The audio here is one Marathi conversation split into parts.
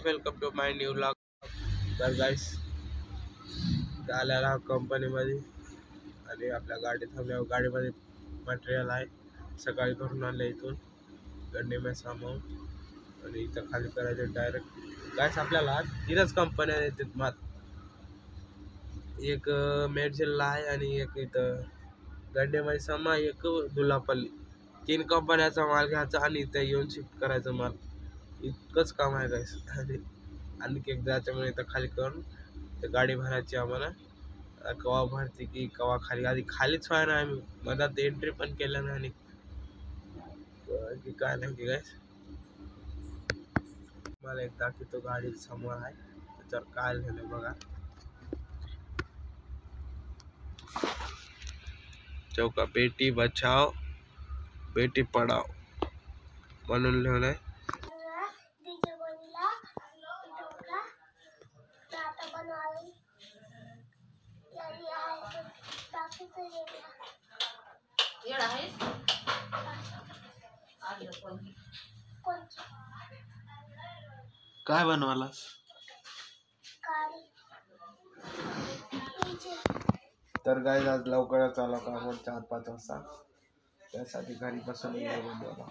Guys, welcome to my new vlog. तर गाइस आलेला कंपनीमध्ये आणि आपल्या गाडी थांबल्यावर गाडीमध्ये मटेरियल आहे. सकाळी भरून आणलं इथून गड्डे में सामावून आणि इथं खाली करायचं डायरेक्ट. गाइस आपल्याला तीनच कंपन्या येतात माल. एक मेडशिलला आहे आणि एक इथं गड्डेमध्ये सामा, एक दुलापल्ली. 3 कंपन्याचा माल घ्यायचा आणि इथं येऊन शिफ्ट करायचं माल. इतकंच काम आहे गाइस. आणि एक जायच्यामुळे इथं खाली करून तर गाडी भरायची आम्हाला. कवा भरती की कवा खाली, आधी खालीच व्हाय ना. आम्ही मधात एंट्री पण केलं नाही आणि काय नाही की गाइस. मला एक दाखवतो गाडी समोर आहे त्याच्यावर काय लिहिलं बघा. चौका बेटी बचाओ बेटी पढाओ म्हणून लिहिलंय. काय बनवालास? तर गाइस आज लवकरच आलो का आपण 4-5 वाजता. त्यासाठी घरी बसून बनवला.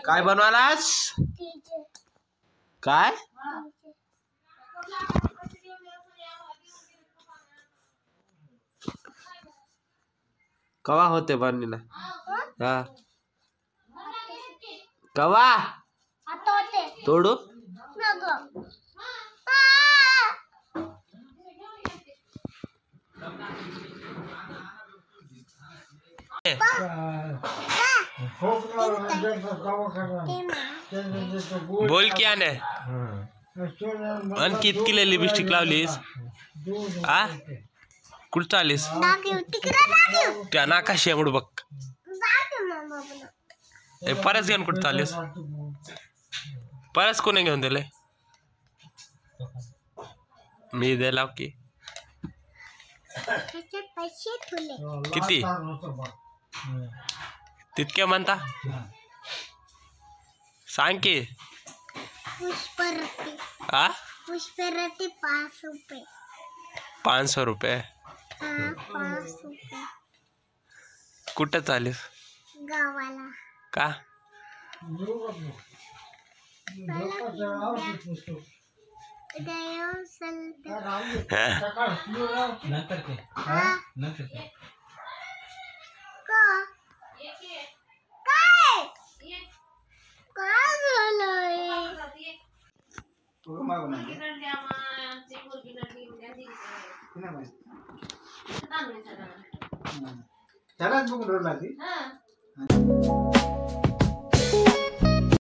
काय बनवालास? काय कवा होते बननीला? हा कवा तोडू बोल क्या ने अंकित किती लिपस्टिक लावलीस? आ कुठं चालीस? त्या नाकाशी एवढं बघ. परस घेऊन कुठं चालीस? परस कोणी घेऊन दिले? मी दिला की किती तितके म्हणता सांग की. पुष्परती 5 रुपये. 500 रुपये. कुठं चालीस? गावाला. का? चला